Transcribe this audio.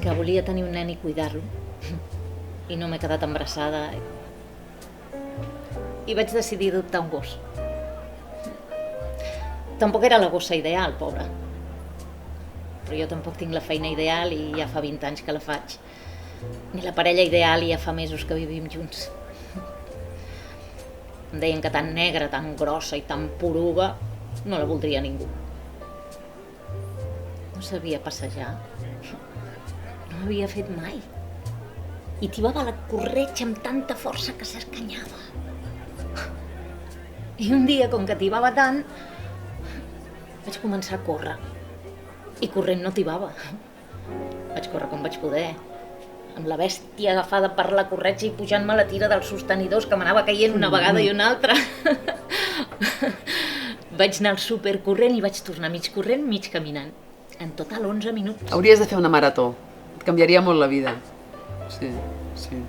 que volia tenir un nen i cuidar-lo. I no m'he quedat embarassada. I vaig decidir adoptar un gos. Tampoc era la gossa ideal, pobra. Però jo tampoc tinc la feina ideal i ja fa 20 anys que la faig. Ni la parella ideal i ja fa mesos que vivim junts. Em deien que tan negra, tan grossa i tan poruga no la voldria ningú. No sabia passejar. No m'havia fet mai. I tibava la corretja amb tanta força que s'escanyava. I un dia, com que tibava tant, vaig començar a córrer. I corrent no tibava. Vaig córrer com vaig poder, amb la bèstia agafada per la corretja i pujant-me la tira dels sostenidors que m'anava caient una vegada i una altra. Vaig anar al súper corrent i vaig tornar mig corrent, mig caminant. En total 11 minuts. Hauries de fer una marató. Et canviaria molt la vida. Sí, sí.